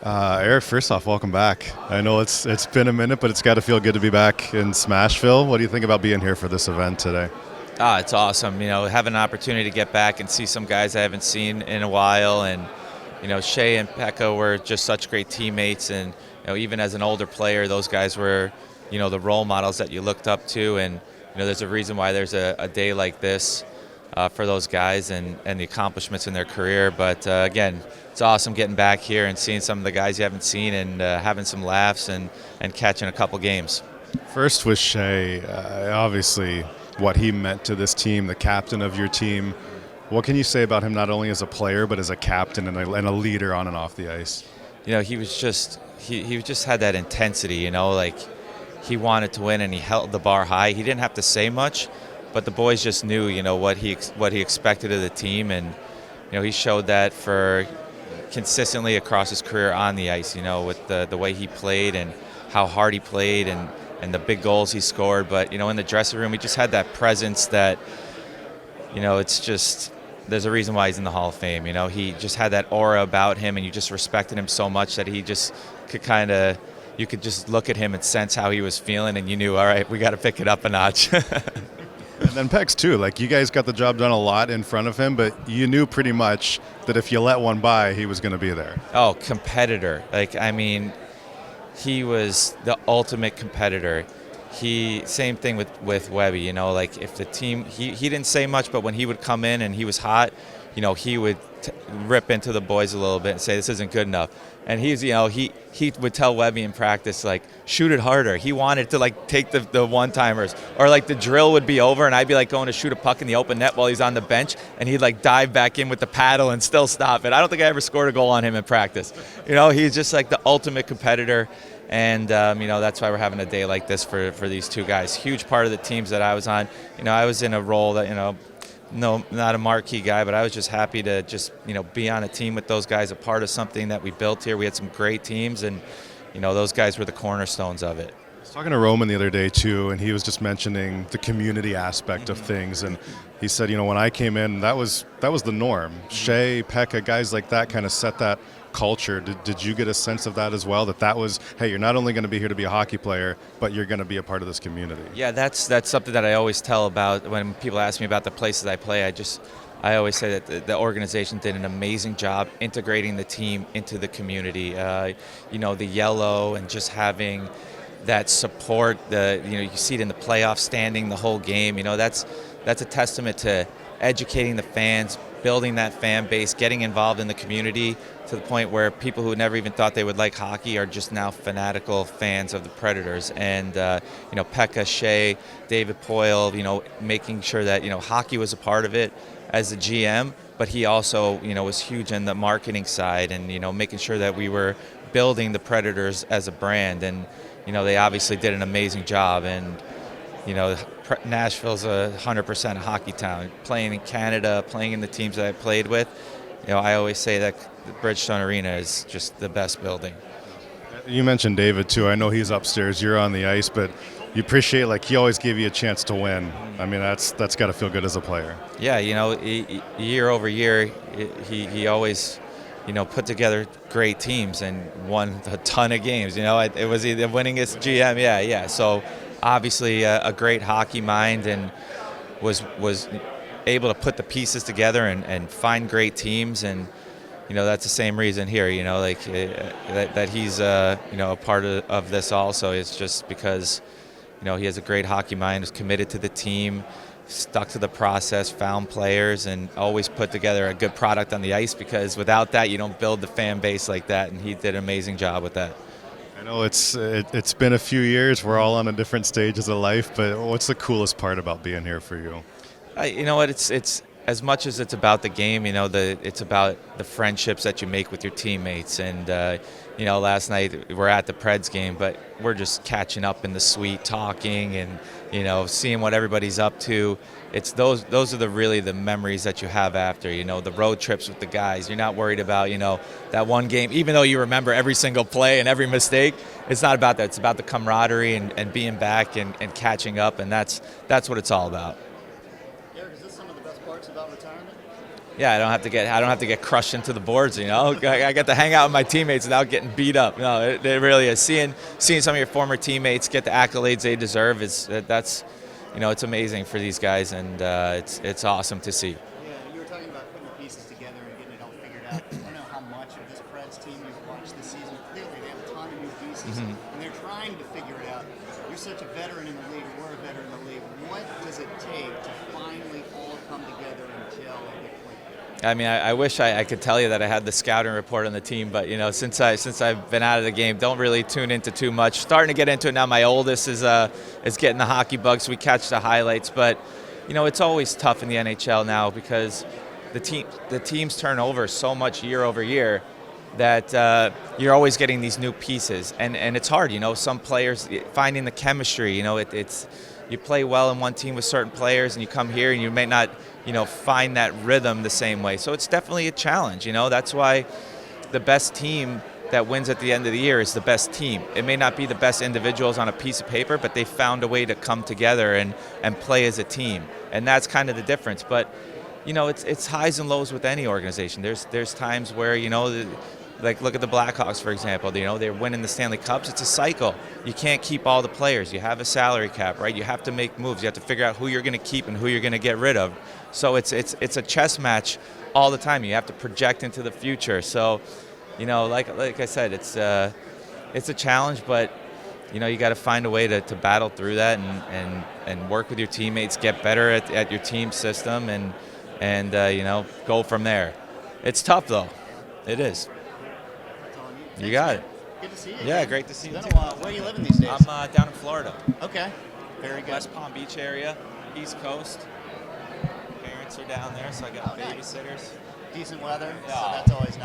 Eric, first off, welcome back. I know it's been a minute, but it's got to feel good to be back in Smashville. What do you think about being here for this event today? It's awesome. Having an opportunity to get back and see some guys I haven't seen in a while, and Shea and Pekka were just such great teammates, and even as an older player, those guys were, the role models that you looked up to, and there's a reason why there's a day like this for those guys and the accomplishments in their career. But again, it's awesome getting back here and seeing some of the guys you haven't seen and having some laughs and catching a couple games. First with Shea, obviously what he meant to this team, the captain of your team. What can you say about him not only as a player but as a captain and a leader on and off the ice? He was just he just had that intensity. Like he wanted to win and he held the bar high. He didn't have to say much, but the boys just knew what he expected of the team, and he showed that for consistently across his career on the ice. With the way he played and how hard he played and the big goals he scored. But in the dressing room, he just had that presence that it's just, there's a reason why he's in the Hall of Fame. He just had that aura about him, and you just respected him so much that he just could you could just look at him and sense how he was feeling, and you knew, all right, we got to pick it up a notch. And then Pex too, like you guys got the job done a lot in front of him, but you knew pretty much that if you let one by, he was going to be there. Oh, competitor. He was the ultimate competitor. Same thing with Webby, like if the team, he didn't say much, but when he would come in and he was hot, he would rip into the boys a little bit and say, this isn't good enough. And he would tell Webby in practice, like, shoot it harder. He wanted to take the one-timers, or the drill would be over and I'd be going to shoot a puck in the open net while he's on the bench, and he'd dive back in with the paddle and still stop it. I don't think I ever scored a goal on him in practice. He's just the ultimate competitor. And, that's why we're having a day like this for these two guys. Huge part of the teams that I was on. I was in a role that, no, not a marquee guy, but I was just happy to just, be on a team with those guys, a part of something that we built here. We had some great teams, and, those guys were the cornerstones of it. I was talking to Roman the other day too, and he was just mentioning the community aspect of things, and he said, when I came in, that was the norm. Shea, Pekka, guys like that kind of set that culture. Did you get a sense of that as well, that was, hey, you're not only going to be here to be a hockey player, but you're going to be a part of this community? Yeah, that's something that I always tell about when people ask me about the places I play. I always say that the organization did an amazing job integrating the team into the community. The yellow and just having that support, you see it in the playoff standing the whole game. That's a testament to educating the fans, building that fan base, getting involved in the community to the point where people who never even thought they would like hockey are just now fanatical fans of the Predators. And Pekka, Shea, David Poyle, making sure that hockey was a part of it as a GM, but he also was huge in the marketing side and making sure that we were building the Predators as a brand. And they obviously did an amazing job. And Nashville's 100% a hockey town. Playing in Canada, playing in the teams that I played with, I always say that the Bridgestone Arena is just the best building. You mentioned David too. I know he's upstairs, you're on the ice, but you appreciate he always gave you a chance to win. I mean, that's got to feel good as a player. Yeah, year over year, he always put together great teams and won a ton of games. It was either winningest GM, yeah. So obviously a great hockey mind, and was able to put the pieces together and find great teams. And that's the same reason here, that he's a part of this also. It's just because he has a great hockey mind, is committed to the team, stuck to the process, found players, and always put together a good product on the ice, because without that you don't build the fan base like that, and he did an amazing job with that. I know it's been a few years. We're all on a different stages of life, but what's the coolest part about being here for you? It's as much as it's about the game, it's about the friendships that you make with your teammates. And last night we're at the Preds game, but we're just catching up in the suite, talking and seeing what everybody's up to. It's those are really the memories that you have after, the road trips with the guys. You're not worried about, that one game, even though you remember every single play and every mistake. It's not about that. It's about the camaraderie and being back and catching up, and that's what it's all about. Eric, is this some of the best parts about retirement? yeah, I don't have to get crushed into the boards. I get to hang out with my teammates without getting beat up. No, it really is. Seeing some of your former teammates get the accolades they deserve that's it's amazing for these guys, and it's awesome to see. Yeah, you were talking about putting the pieces together and getting it all figured out. I don't know how much of this Preds team you've watched this season. Clearly, they have a ton of new pieces, and they're trying to figure it out. You're such a veteran in the league. We're a veteran in the league. What does it take to finally all come together and gel and get played? I mean, I wish I could tell you that I had the scouting report on the team, but since I've been out of the game, don't really tune into too much. Starting to get into it now. My oldest is getting the hockey bug, so we catch the highlights. But it's always tough in the NHL now because the teams turn over so much year over year that you're always getting these new pieces, and it's hard. Some players finding the chemistry. It's you play well in one team with certain players, and you come here and you may not find that rhythm the same way. So it's definitely a challenge. That's why the best team that wins at the end of the year is the best team. It may not be the best individuals on a piece of paper, but they found a way to come together and play as a team, and that's kind of the difference. But it's highs and lows with any organization. There's times where like look at the Blackhawks, for example. They're winning the Stanley Cups. It's a cycle. You can't keep all the players. You have a salary cap, right? You have to make moves. You have to figure out who you're going to keep and who you're going to get rid of. So it's a chess match all the time. You have to project into the future. So, like I said, it's a challenge, but you got to find a way to battle through that and work with your teammates, get better at your team system, and go from there. It's tough though. It is. You got it. Good to see you. Yeah, great to see you. It's been a while. Where are you living these days? I'm down in Florida. Okay. Very good. West Palm Beach area, East Coast. Parents are down there, so I got babysitters. Decent weather. Yeah. So that's always